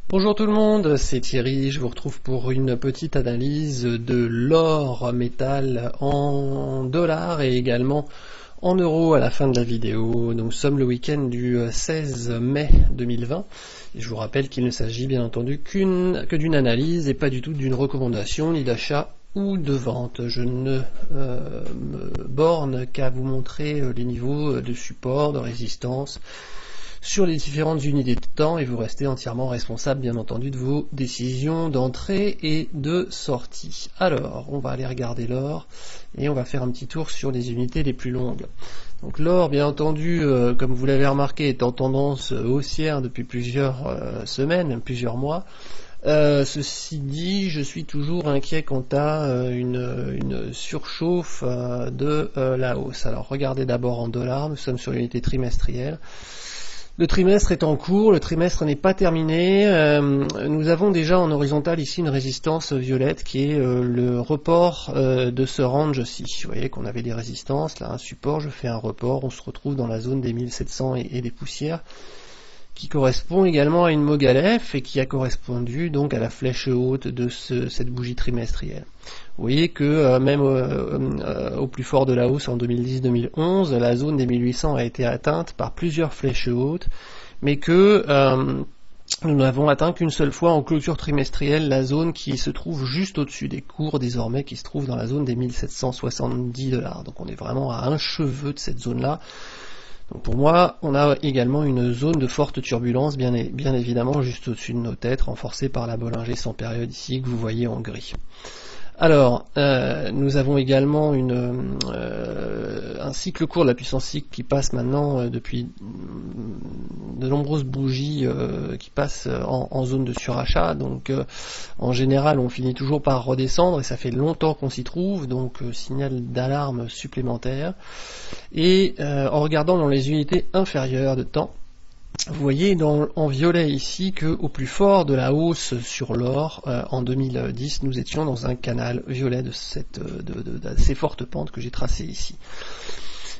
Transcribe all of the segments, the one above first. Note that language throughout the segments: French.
Bonjour tout le monde, c'est Thierry, je vous retrouve pour une petite analyse de l'or métal en dollars et également en euros à la fin de la vidéo. Donc, nous sommes le week-end du 16 mai 2020 et je vous rappelle qu'il ne s'agit bien entendu que d'une analyse et pas du tout d'une recommandation ni d'achat ou de vente. Je ne me borne qu'à vous montrer les niveaux de support, de résistance sur les différentes unités de temps et vous restez entièrement responsable bien entendu de vos décisions d'entrée et de sortie. Alors, on va aller regarder l'or et on va faire un petit tour sur les unités les plus longues. Donc l'or, bien entendu, comme vous l'avez remarqué, est en tendance haussière depuis plusieurs semaines, plusieurs mois. Ceci dit, je suis toujours inquiet quant à une surchauffe de la hausse. Alors regardez d'abord en dollars, nous sommes sur l'unité trimestrielle. Le trimestre est en cours, le trimestre n'est pas terminé. Nous avons déjà en horizontal ici une résistance violette qui est le report de ce range-ci. Vous voyez qu'on avait des résistances, là un support, je fais un report, on se retrouve dans la zone des 1700 et des poussières, qui correspond également à une Mogalef et qui a correspondu donc à la flèche haute de cette bougie trimestrielle. Vous voyez que même au plus fort de la hausse en 2010-2011, la zone des 1800 a été atteinte par plusieurs flèches hautes, mais que nous n'avons atteint qu'une seule fois en clôture trimestrielle la zone qui se trouve juste au-dessus des cours désormais, qui se trouve dans la zone des 1770 $. Donc on est vraiment à un cheveu de cette zone-là. Donc pour moi, on a également une zone de forte turbulence, bien évidemment, juste au-dessus de nos têtes, renforcée par la Bollinger sans période ici, que vous voyez en gris. Alors, nous avons également un cycle court de la puissance cycle qui passe maintenant depuis de nombreuses bougies qui passent en zone de surachat. Donc, en général, on finit toujours par redescendre et ça fait longtemps qu'on s'y trouve, donc signal d'alarme supplémentaire. Et en regardant dans les unités inférieures de temps, vous voyez en violet ici qu'au plus fort de la hausse sur l'or en 2010, nous étions dans un canal violet de ces fortes pentes que j'ai tracées ici.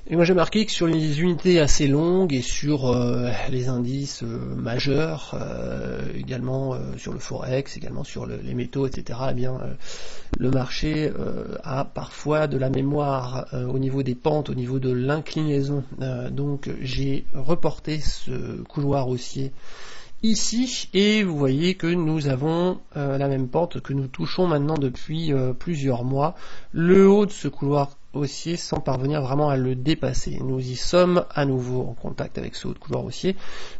Et moi j'ai marqué que sur les unités assez longues et sur les indices majeurs, également sur le forex, également sur les métaux, etc., eh bien, le marché a parfois de la mémoire au niveau des pentes, au niveau de l'inclinaison. Donc j'ai reporté ce couloir haussier ici et vous voyez que nous avons la même pente que nous touchons maintenant depuis plusieurs mois. Le haut de ce couloir haussier sans parvenir vraiment à le dépasser. Nous y sommes à nouveau en contact avec ce haut de couloir haussier.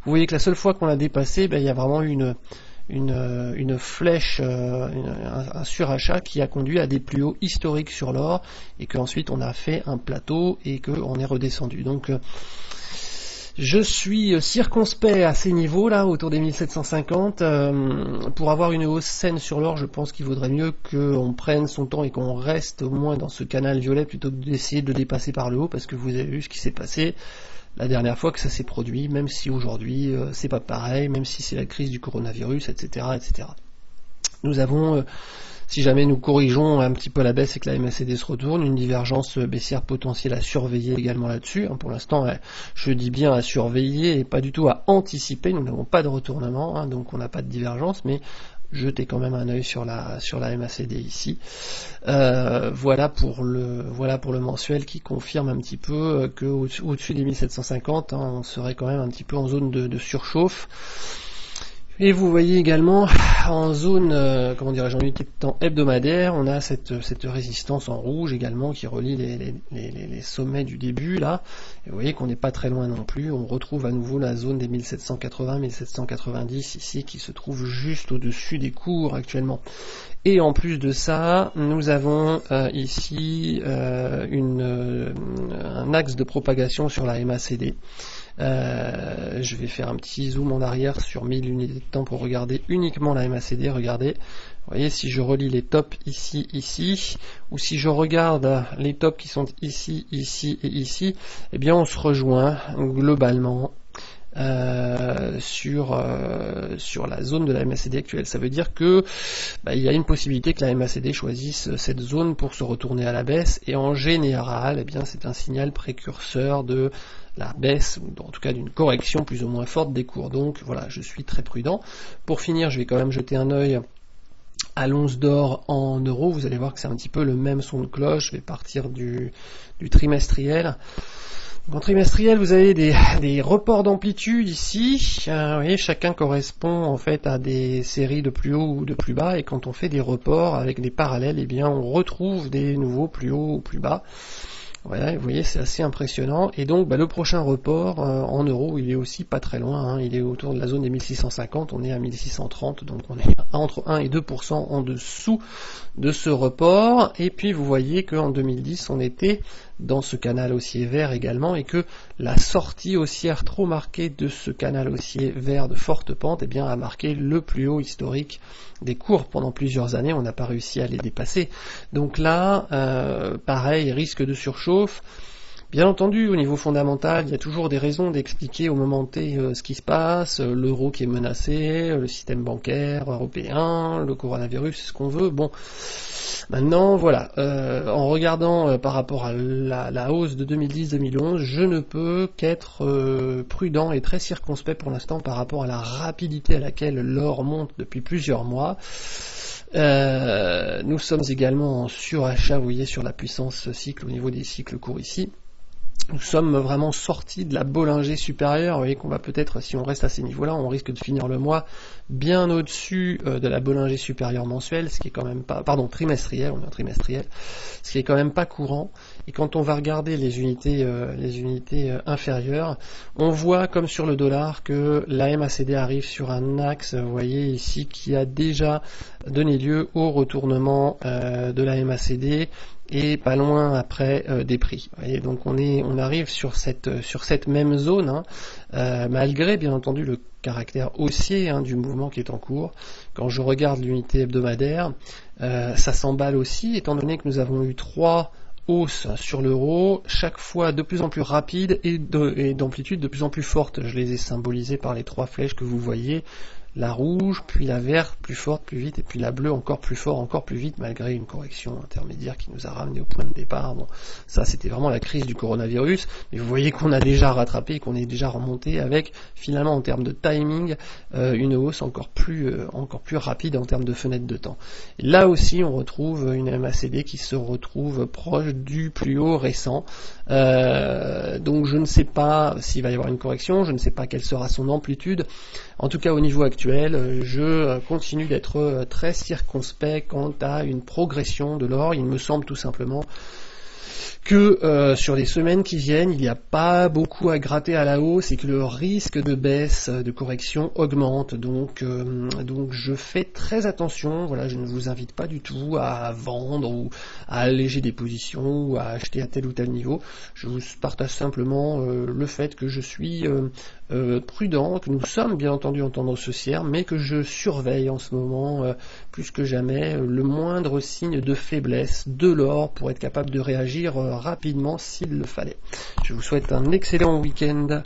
Vous voyez que la seule fois qu'on l'a dépassé, il y a vraiment eu une flèche, un surachat qui a conduit à des plus hauts historiques sur l'or et qu'ensuite on a fait un plateau et qu'on est redescendu. Donc je suis circonspect à ces niveaux-là, autour des 1750. Pour avoir une hausse saine sur l'or, je pense qu'il vaudrait mieux qu'on prenne son temps et qu'on reste au moins dans ce canal violet plutôt que d'essayer de le dépasser par le haut, parce que vous avez vu ce qui s'est passé la dernière fois que ça s'est produit, même si aujourd'hui c'est pas pareil, même si c'est la crise du coronavirus, etc., etc. Nous avons si jamais nous corrigeons un petit peu la baisse et que la MACD se retourne, une divergence baissière potentielle à surveiller également là-dessus. Pour l'instant, je dis bien à surveiller et pas du tout à anticiper. Nous n'avons pas de retournement, donc on n'a pas de divergence, mais jetez quand même un œil sur la MACD ici. Voilà pour le mensuel qui confirme un petit peu que au-dessus des 1750, on serait quand même un petit peu en zone de surchauffe. Et vous voyez également en zone, en unité de temps hebdomadaire, on a cette résistance en rouge également qui relie les sommets du début là. Et vous voyez qu'on n'est pas très loin non plus. On retrouve à nouveau la zone des 1780-1790 ici qui se trouve juste au-dessus des cours actuellement. Et en plus de ça, nous avons ici un axe de propagation sur la MACD. Je vais faire un petit zoom en arrière sur 1000 unités de temps pour regarder uniquement la MACD. Regardez, vous voyez, si je relie les tops ici, ici, ou si je regarde les tops qui sont ici, ici et ici, eh bien on se rejoint globalement sur la zone de la MACD actuelle. Ça veut dire que il y a une possibilité que la MACD choisisse cette zone pour se retourner à la baisse, et en général, eh bien, c'est un signal précurseur de la baisse, ou en tout cas d'une correction plus ou moins forte des cours. Donc voilà, je suis très prudent. Pour finir, je vais quand même jeter un œil à l'once d'or en euros. Vous allez voir que c'est un petit peu le même son de cloche. Je vais partir du trimestriel. En trimestriel, vous avez des reports d'amplitude ici. Vous voyez, chacun correspond en fait à des séries de plus haut ou de plus bas, et quand on fait des reports avec des parallèles, eh bien on retrouve des nouveaux plus haut ou plus bas. Voilà, vous voyez, c'est assez impressionnant. Et donc le prochain report en euros, il est aussi pas très loin, hein. Il est autour de la zone des 1650, on est à 1630, donc on est entre 1 et 2% en dessous de ce report. Et puis vous voyez qu'en 2010, on était dans ce canal haussier vert également, et que la sortie haussière trop marquée de ce canal haussier vert de forte pente, eh bien, a marqué le plus haut historique des cours pendant plusieurs années. On n'a pas réussi à les dépasser. Donc là, pareil, risque de surchauffe. Bien entendu, au niveau fondamental, il y a toujours des raisons d'expliquer au moment T ce qui se passe, l'euro qui est menacé, le système bancaire européen, le coronavirus, ce qu'on veut. Bon, maintenant, voilà, en regardant par rapport à la hausse de 2010-2011, je ne peux qu'être prudent et très circonspect pour l'instant par rapport à la rapidité à laquelle l'or monte depuis plusieurs mois. Nous sommes également en surachat, vous voyez, sur la puissance cycle au niveau des cycles courts ici. Nous sommes vraiment sortis de la Bollinger supérieure. Vous voyez qu'on va peut-être, si on reste à ces niveaux-là, on risque de finir le mois bien au-dessus de la Bollinger supérieure mensuelle, ce qui est quand même pas, pardon, trimestriel, on est en trimestriel, ce qui est quand même pas courant. Et quand on va regarder les unités inférieures, on voit comme sur le dollar que la MACD arrive sur un axe, vous voyez ici, qui a déjà donné lieu au retournement de la MACD, et pas loin après des prix. Vous voyez, donc on arrive sur cette même zone, hein, malgré bien entendu le caractère haussier du mouvement qui est en cours. Quand je regarde l'unité hebdomadaire, ça s'emballe aussi, étant donné que nous avons eu 3 hausses sur l'euro, chaque fois de plus en plus rapide et d'amplitude de plus en plus forte. Je les ai symbolisées par les 3 flèches que vous voyez. La rouge, puis la verte, plus forte, plus vite, et puis la bleue encore plus fort, encore plus vite, malgré une correction intermédiaire qui nous a ramené au point de départ. Bon, ça c'était vraiment la crise du coronavirus, mais vous voyez qu'on a déjà rattrapé, qu'on est déjà remonté avec, finalement en termes de timing, une hausse encore plus rapide en termes de fenêtre de temps. Et là aussi on retrouve une MACD qui se retrouve proche du plus haut récent. Donc je ne sais pas s'il va y avoir une correction, je ne sais pas quelle sera son amplitude. En tout cas, au niveau actuel, je continue d'être très circonspect quant à une progression de l'or. Il me semble tout simplement que sur les semaines qui viennent, il n'y a pas beaucoup à gratter à la hausse et que le risque de baisse, de correction augmente. Donc je fais très attention. Voilà, je ne vous invite pas du tout à vendre ou à alléger des positions ou à acheter à tel ou tel niveau. Je vous partage simplement le fait que je suis prudent, que nous sommes bien entendu en tendance haussière, mais que je surveille en ce moment plus que jamais le moindre signe de faiblesse de l'or pour être capable de réagir rapidement s'il le fallait. Je vous souhaite un excellent week-end.